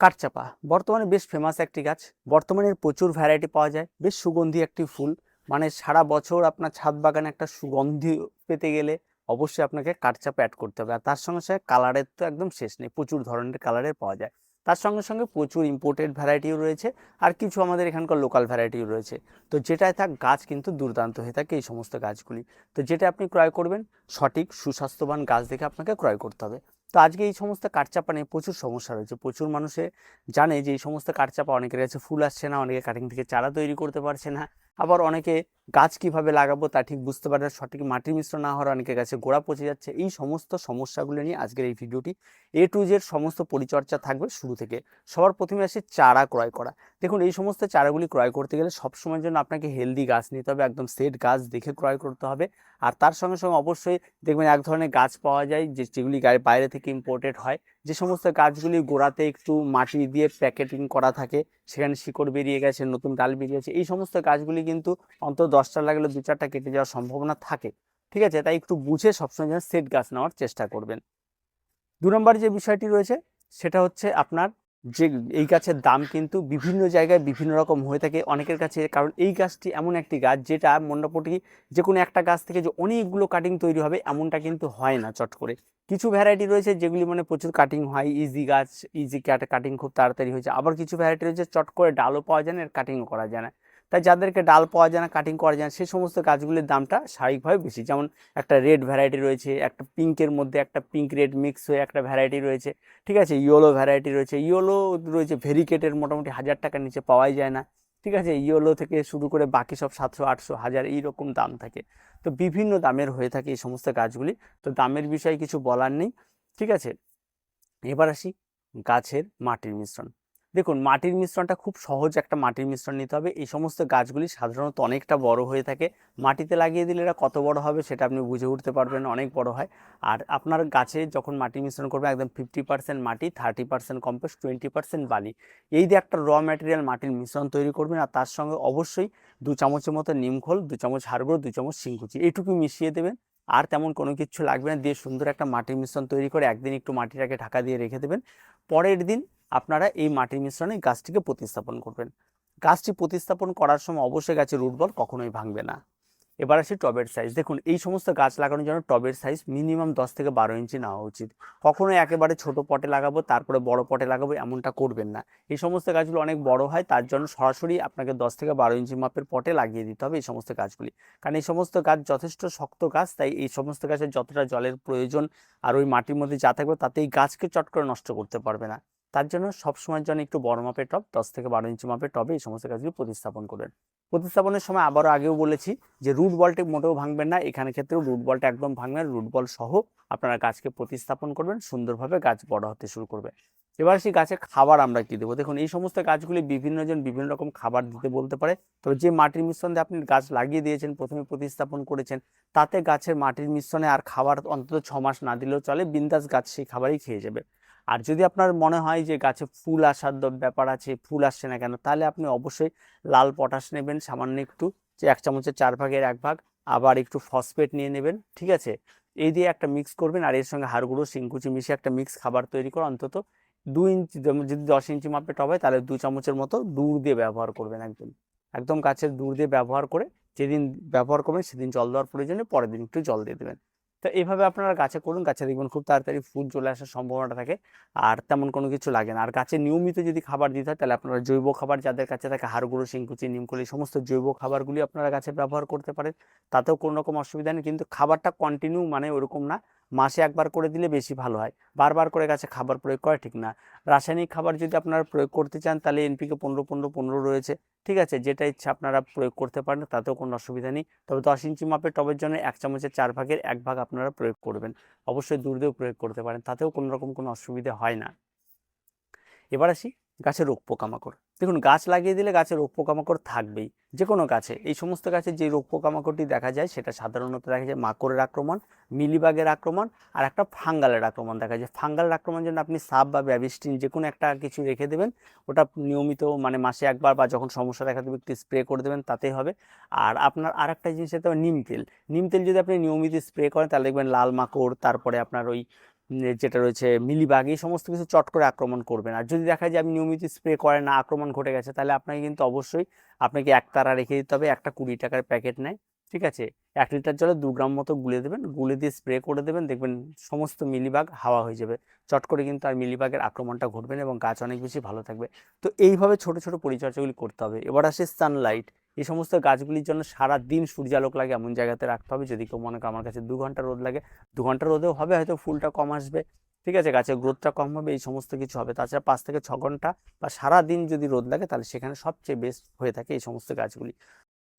কাঠচাপা বর্তমানে বেশ ফেমাস একটি গাছ। বর্তমানে এর প্রচুর ভ্যারাইটি পাওয়া যায়। বেশ সুগন্ধি একটি ফুল, মানে সারা বছর আপনার ছাদ বাগানে একটা সুগন্ধি পেতে গেলে অবশ্যই আপনাকে কাঠচাপা অ্যাড করতে হবে। আর তার সঙ্গে সঙ্গে কালারের তো একদম শেষ নেই, প্রচুর ধরনের কালারের পাওয়া যায়। তার সঙ্গে সঙ্গে প্রচুর ইম্পোর্টেড ভ্যারাইটিও রয়েছে, আর কিছু আমাদের এখানকার লোকাল ভ্যারাইটিও রয়েছে। তো যেটায় থাক গাছ কিন্তু দুর্দান্ত হয়ে থাকে এই সমস্ত গাছগুলি। তো যেটা আপনি ক্রয় করবেন সঠিক সুস্বাস্থ্যবান গাছ দেখে আপনাকে ক্রয় করতে হবে। তো আজকে এই সমস্ত কাঠচাপা নিয়ে প্রচুর সমস্যা রয়েছে। প্রচুর মানুষে জানে যে এই সমস্ত কাঠচাপা অনেকের কাছে ফুল আসছে না, অনেকে কাটিং থেকে চারা তৈরি করতে পারছে না, আবার অনেকে গাছ কিভাবে লাগাবো তা ঠিক বুঝতে পারে না, সঠিক মাটির মিশ্রণ না হওয়ার অনেকের কাছে গোড়া পচে যাচ্ছে। এই সমস্ত সমস্যাগুলো নিয়ে আজকের এই ভিডিওটি এ টু জেড সমস্ত পরিচর্যা থাকবে শুরু থেকে। সবার প্রথমে আসে চারা ক্রয় করা। দেখুন, এই সমস্ত চারাগুলি ক্রয় করতে গেলে সবসময়ের জন্য আপনাকে হেলদি গাছ নিতে হবে, একদম সেট গাছ দেখে ক্রয় করতে হবে। আর তার সঙ্গে সঙ্গে অবশ্যই দেখবেন এক ধরনের গাছ পাওয়া যায় যেগুলি বাইরে থেকে ইম্পোর্টেড হয়, যে সমস্ত গাছগুলি গোড়াতে একটু মাটি দিয়ে প্যাকেটিং করা থাকে, সেখানে শিকড় বেরিয়ে গেছে, নতুন ডাল বেরিয়েছে। এই সমস্ত গাছগুলি কিন্তু অন্তত 10টা লাগলে 2-4টা কেটে যাওয়ার সম্ভাবনা থাকে। ঠিক আছে, তাই একটু বুঝে সবসময় যেন সেট গাছ নেওয়ার চেষ্টা করবেন। 2 নম্বর যে বিষয়টি রয়েছে সেটা হচ্ছে আপনার যে এই গাছের দাম কিন্তু বিভিন্ন জায়গায় বিভিন্ন রকম হয়ে থাকে অনেকের কাছে, কারণ এই গাছটি এমন একটি গাছ যেটা মোটামুটি যে কোনো একটা গাছ থেকে যে অনেকগুলো কাটিং তৈরি হবে এমনটা কিন্তু হয় না চট করে। কিছু ভ্যারাইটি রয়েছে যেগুলি মানে প্রচুর কাটিং হয়, ইজি গাছ, ইজি কাটিং খুব তাড়াতাড়ি হয়েছে। আবার কিছু ভ্যারাইটি রয়েছে চট করে ডালও পাওয়া যায় না, এর কাটিংও করা যায় না। তাই যাদেরকে ডাল পাওয়া যায় না, কাটিং করা যায় না, সেই সমস্ত গাছগুলির দামটা স্বাভাবিকভাবে বেশি। যেমন একটা রেড ভ্যারাইটি রয়েছে, একটা পিঙ্কের মধ্যে একটা পিঙ্ক রেড মিক্স হয়ে একটা ভ্যারাইটি রয়েছে। ঠিক আছে, ইয়েলো ভ্যারাইটি রয়েছে, ইয়েলো রয়েছে ভেরিকেটের মোটামুটি 1000 টাকার নিচে পাওয়াই যায় না। ঠিক আছে, ইয়েলো থেকে শুরু করে বাকি সব 700, 800, 1000 এইরকম দাম থাকে। তো বিভিন্ন দামের হয়ে থাকে এই সমস্ত গাছগুলি। তো দামের বিষয়ে কিছু বলার নেই। ঠিক আছে, এবার আসি গাছের মাটির মিশ্রণ। দেখুন, মাটির মিশ্রণটা খুব সহজ, একটা মাটির মিশ্রণ নিতে হবে। এই সমস্ত গাছগুলি সাধারণত অনেকটা বড় হয়ে থাকে, মাটিতে লাগিয়ে দিলে এরা কত বড় হবে সেটা আপনি বুঝে উঠতে পারবেন, অনেক বড় হয়। আর আপনার গাছে যখন মাটির মিশ্রণ করবেন একদম 50% মাটি, 30% কম্পোস্ট, 20% বালি, এই দিয়ে একটা র ম্যাটেরিয়াল মাটির মিশ্রণ তৈরি করবেন। আর তার সঙ্গে অবশ্যই 2 চামচের মতো নিমখোল, 2 চামচ হাড় গুঁড়ো, 2 চামচ শিংকুচি, এইটুকু মিশিয়ে দেবেন। আর তেমন কোনো কিছু লাগবে না, দিয়ে সুন্দর একটা মাটির মিশ্রণ তৈরি করে একদিন একটু মাটিটাকে ঢাকা দিয়ে রেখে দেবেন। পরের দিন আপনারা এই মাটির মিশ্রণে গাছটিকে প্রতিস্থাপন করবেন। গাছটি প্রতিস্থাপন করার সময় অবশ্যই গাছের রুট বল কখনোই ভাঙবে না। এবার আসি টবের সাইজ। দেখুন, এই সমস্ত গাছ লাগানোর জন্য টবের সাইজ মিনিমাম 10 থেকে 12 ইঞ্চি নেওয়া উচিত। কখনোই একেবারে ছোট পটে লাগাবো তারপরে বড় পটে লাগাবো এমনটা করবেন না। এই সমস্ত গাছগুলো অনেক বড় হয়, তার জন্য সরাসরি আপনাকে 10 থেকে 12 ইঞ্চি মাপের পটে লাগিয়ে দিতে হবে এই সমস্ত গাছগুলি। কারণ এই সমস্ত গাছ যথেষ্ট শক্ত গাছ, তাই এই সমস্ত গাছের যতটা জলের প্রয়োজন আর ওই মাটির মধ্যে যা থাকবে তাতে এই গাছকে চট করে নষ্ট করতে পারবে না। তার জন্য সবসময়ের জন্য একটু বড় মাপের টব, 10 থেকে 12 ইঞ্চি মাপের টবে এই সমস্ত গাছগুলি প্রতিস্থাপন করবেন। প্রতিস্থাপনের সময় আবারও আগেও বলেছি যে রুট বলটি মোটেও ভাঙবেন না, এখানে ক্ষেত্রেও রুট বলটা একদম ভাঙবেন না, রুট বল সহ আপনারা গাছকে প্রতিস্থাপন করবেন, সুন্দরভাবে গাছ বড় হতে শুরু করবে। এবার সেই গাছে খাবার আমরা কি দেবো। দেখুন, এই সমস্ত গাছগুলি বিভিন্ন জন বিভিন্ন রকম খাবার দিতে বলতে পারে। তবে যে মাটির মিশ্রণ দিয়ে আপনি গাছ লাগিয়ে দিয়েছেন, প্রথমে প্রতিস্থাপন করেছেন, তাতে গাছের মাটির মিশ্রণে আর খাবার অন্তত 6 মাস না দিলেও চলে, বিন্দাস গাছ সেই খাবারই খেয়ে যাবে। আর যদি আপনার মনে হয় যে গাছে ফুল আসার ব্যাপার আছে, ফুল আসছে না কেন, তাহলে আপনি অবশ্যই লাল পটাশ নেবেন সামান্য একটু, যে 1 চামচের 4 ভাগের 1 ভাগ, আবার একটু ফসফেট নিয়ে নেবেন। ঠিক আছে, এই দিয়ে একটা মিক্স করবেন, আর এর সঙ্গে হাড় গুঁড়ো, শিংকুচি মিশিয়ে একটা মিক্স খাবার তৈরি করে অন্তত 2 ইঞ্চি, যদি 10 ইঞ্চি মাপে টব হয় তাহলে 2 চামচের মতো দূর দিয়ে ব্যবহার করবেন। একদম একদম গাছের দূর দিয়ে ব্যবহার করে যেদিন ব্যবহার করবেন সেদিন জল দেওয়ার প্রয়োজনে পরের দিন একটু জল দিয়ে দেবেন। তো এইভাবে আপনারা গাছে করুন, গাছে দেখবেন খুব তাড়াতাড়ি ফুল চলে আসার সম্ভাবনাটা থাকে, আর তেমন কোনো কিছু লাগে না। আর গাছে নিয়মিত যদি খাবার দিতে হয় তাহলে আপনারা জৈব খাবার যাদের কাছে থাকে, হাড় গুঁড়ো, শিংকুচি, নিমখোল, এই সমস্ত জৈব খাবারগুলি আপনারা গাছে ব্যবহার করতে পারেন, তাতেও কোনো রকম অসুবিধা নেই। কিন্তু খাবারটা কন্টিনিউ মানে ওরকম না, মাসে একবার করে দিলে বেশি ভালো হয়, বারবার করে গাছে খাবার প্রয়োগ করা ঠিক না। রাসায়নিক খাবার যদি আপনারা প্রয়োগ করতে চান তাহলে এনপিকে 15-15-15 রয়েছে। ঠিক আছে, যেটা ইচ্ছা আপনারা প্রয়োগ করতে পারেন, তাতেও কোনো অসুবিধা নেই। তবে 10 ইঞ্চি মাপের টবের জন্য 1 চামচের 4 ভাগের 1 ভাগ আপনারা প্রয়োগ করবেন। অবশ্যই দূর দিয়েও প্রয়োগ করতে পারেন, তাতেও কোনো রকম কোনো অসুবিধা হয় না। এবার আসি গাছের রোগ পোকামাকড়। দেখুন, গাছ লাগিয়ে দিলে গাছের রোগ পোকামাকড় থাকবেই, যে কোনো গাছে। এই সমস্ত গাছে যে রোগ পোকামাকড়টি দেখা যায় সেটা সাধারণত দেখা যায় মাকড়ের আক্রমণ, মিলিবাগের আক্রমণ, আর একটা ফাঙ্গালের আক্রমণ দেখা যায়। ফাঙ্গালের আক্রমণের জন্য আপনি সাব বা ব্যাবিস্টিন যে কোনো একটা কিছু রেখে দেবেন, ওটা নিয়মিত মানে মাসে একবার বা যখন সমস্যা দেখা দেবে একটু স্প্রে করে দেবেন, তাতেই হবে। আর আপনার আর একটা জিনিস হতে হবে নিম তেল। নিম তেল যদি আপনি নিয়মিত স্প্রে করেন তাহলে দেখবেন লাল মাকড়, তারপরে আপনার ওই যেটা রয়েছে মিলিবাগ, এই সমস্ত কিছু চট করে আক্রমণ করবে না। আর যদি দেখা যায় আপনি নিয়মিত স্প্রে করেন না, আক্রমণ ঘটে গেছে, তাহলে আপনাকে কিন্তু অবশ্যই আপনাকে একতারা রেখে দিতে হবে। একটা 20 টাকার প্যাকেট নেয়, ঠিক আছে, 1 লিটার জলে 2 গ্রাম মতো গুলে দেবেন, গুলে দিয়ে স্প্রে করে দেবেন, দেখবেন সমস্ত মিলিবাগ হাওয়া হয়ে যাবে। চট করে কিন্তু আর মিলিবাগের আক্রমণটা ঘটবে না এবং গাছ অনেক বেশি ভালো থাকবে। তো এইভাবে ছোট ছোট পরিচর্যাগুলি করতে হবে। এবার আসে সানলাইট। এই সমস্ত গাছগুলির জন্য সারা দিন সূর্যালোক লাগে এমন জায়গাতে রাখতে হবে। যদি কেউ মনে করে আমার কাছে 2 ঘন্টা রোদ লাগে, 2 ঘন্টা রোদেও হবে, হয়তো ফুলটা কম আসবে, ঠিক আছে, গাছের গ্রোথটা কম হবে, এই সমস্ত কিছু হবে। তাছাড়া 5 থেকে 6 ঘন্টা বা সারা দিন যদি রোদ লাগে, তাহলে সেখানে সবচেয়ে বেস্ট হয়ে থাকে এই সমস্ত গাছগুলি।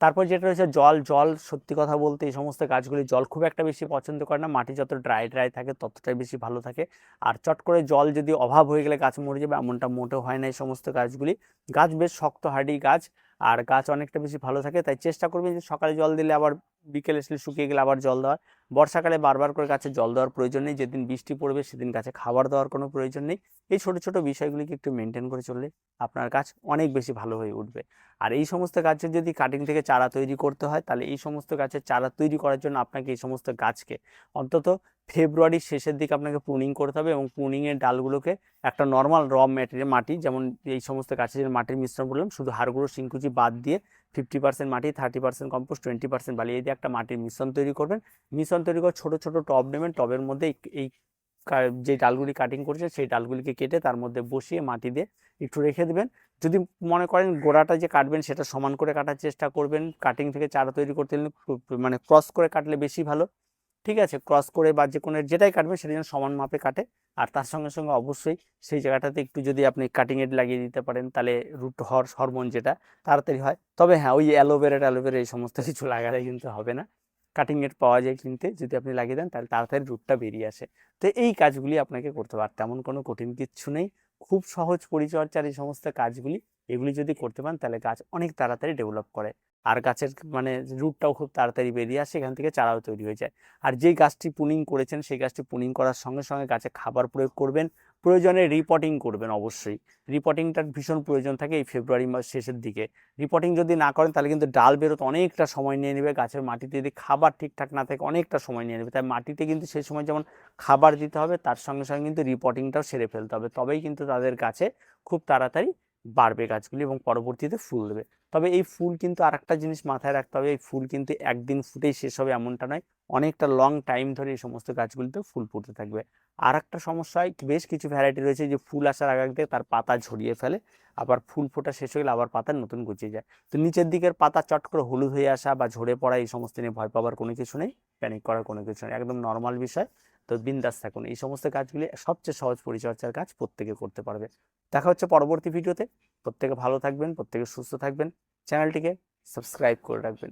তারপর যেটা রয়েছে জল। জল সত্যি কথা বলতে এই সমস্ত গাছগুলি জল খুব একটা বেশি পছন্দ করে না। মাটি যত ড্রাই ড্রাই থাকে ততটাই বেশি ভালো থাকে। আর চট করে জল যদি অভাব হয়ে গেলে গাছ মরে যাবে, এমনটা মোটেও হয় না এই সমস্ত গাছগুলি। গাছ বেশ শক্ত হার্ডি গাছ, আর গাছ অনেকটা বেশি ভালো থাকে। তাই চেষ্টা করবেন যে সকালে জল দিলে আবার বিকেলে এসে শুকিয়ে গেলে আবার জল দেওয়ার। বর্ষাকালে বারবার করে গাছে জল দেওয়ার প্রয়োজন নেই। যেদিন বৃষ্টি পড়বে সেদিন গাছে খাবার দেওয়ার কোনো প্রয়োজন নেই। এই ছোট ছোট বিষয়গুলিকে একটু মেনটেন করে চললে আপনার গাছ অনেক বেশি ভালো হয়ে উঠবে। আর এই সমস্ত গাছের যদি কাটিং থেকে চারা তৈরি করতে হয়, তাহলে এই সমস্ত গাছের চারা তৈরি করার জন্য আপনাকে এই সমস্ত গাছকে অন্তত ফেব্রুয়ারির শেষের দিকে আপনাকে প্রুনিং করতে হবে, এবং প্রুনিংয়ের ডালগুলোকে একটা নর্মাল র ম্যাটেরিয়াল মাটি, যেমন এই সমস্ত গাছের মাটির মিশ্রণ বললাম, শুধু হাড়গুঁড়ো শিংকুচি বাদ দিয়ে 50% মাটি, 30% কম্পোস্ট, 20% বালি, এই দিয়ে একটা মাটির মিশ্রণ তৈরি করবেন। মিশ্রণ তৈরি করে ছোট ছোট টব নেবেন, টবের মধ্যে এই যে ডালগুলি কাটিং করছে সেই ডালগুলিকে কেটে তার মধ্যে বসিয়ে মাটি দিয়ে একটু রেখে দেবেন। যদি মনে করেন গোড়াটা যে কাটবেন সেটা সমান করে কাটার চেষ্টা করবেন। কাটিং থেকে চারা তৈরি করতে গেলে মানে ক্রস করে কাটলে বেশি ভালো, ঠিক আছে, ক্রস করে বা যে কোনো যেটাই কাটবেন সেটা যেন সমান মাপে কাটে। আর তার সঙ্গে সঙ্গে অবশ্যই সেই জায়গাটাতে একটু যদি আপনি কাটিং এড লাগিয়ে দিতে পারেন, তাহলে রুট হরমোন যেটা তাড়াতাড়ি হয়। তবে হ্যাঁ, ওই অ্যালোভেরা এই সমস্ত কিছু লাগালে কিন্তু হবে না। কাটিং এড পাওয়া যায় কিনতে, যদি আপনি লাগিয়ে দেন তাহলে তাড়াতাড়ি রুটটা বেরিয়ে আসে। তো এই কাজগুলি আপনাকে করতে হবে, আর তেমন কোনো কঠিন কিচ্ছু নেই। খুব সহজ পরিচর্যার এই সমস্ত কাজগুলি, এগুলি যদি করতে পারেন তাহলে গাছ অনেক তাড়াতাড়ি ডেভেলপ করে। আর গাছের মানে রুটটাও খুব তাড়াতাড়ি বেরিয়ে আসে, এখান থেকে চারাও তৈরি হয়ে যায়। আর যেই গাছটি পুনিং করেছেন সেই গাছটি পুনিং করার সঙ্গে সঙ্গে গাছে খাবার প্রয়োগ করবেন, প্রয়োজনে রিপোর্টিং করবেন। অবশ্যই রিপোর্টিংটার ভীষণ প্রয়োজন থাকে এই ফেব্রুয়ারি মাস শেষের দিকে। রিপোর্টিং যদি না করেন তাহলে কিন্তু ডাল বেরোতে অনেকটা সময় নিয়ে নেবে। গাছের মাটিতে যদি খাবার ঠিকঠাক না থাকে অনেকটা সময় নিয়ে নেবে। তাই মাটিতে কিন্তু সেই সময় যেমন খাবার দিতে হবে, তার সঙ্গে সঙ্গে কিন্তু রিপোর্টিংটাও সেরে ফেলতে হবে, তবেই কিন্তু তাদের গাছে খুব তাড়াতাড়ি বাড়বে গাছগুলি এবং পরবর্তীতে ফুল দেবে। তবে এই ফুল কিন্তু আর একটা জিনিস মাথায় রাখতে হবে, এই ফুল কিন্তু একদিন ফুটেই শেষ হবে এমনটা নয়, অনেকটা লং টাইম ধরে এই সমস্ত গাছগুলিতে ফুল ফুটতে থাকবে। আর একটা সমস্যা হয়, বেশ কিছু ভ্যারাইটি রয়েছে যে ফুল আসার আগে আগে তার পাতা ঝরিয়ে ফেলে, আবার ফুল ফোটা শেষ হয়ে গেলে আবার পাতা নতুন গজিয়ে যায়। তো নিচের দিকের পাতা চট করে হলুদ হয়ে আসা বা ঝরে পড়া এই সমস্ত নিয়ে ভয় পাওয়ার কোনো কিছু নেই, প্যানিক করার কোনো কিছু নেই, একদম নর্মাল বিষয়। তো বিন্দাস থাকুন। এই সমস্ত কাজগুলি সবচেয়ে সহজ পরিচর্যার কাজ, প্রত্যেকে করতে পারবে। দেখা হচ্ছে পরবর্তী ভিডিওতে। প্রত্যেকে ভালো থাকবেন, প্রত্যেকে সুস্থ থাকবেন, চ্যানেলটিকে সাবস্ক্রাইব করে রাখবেন।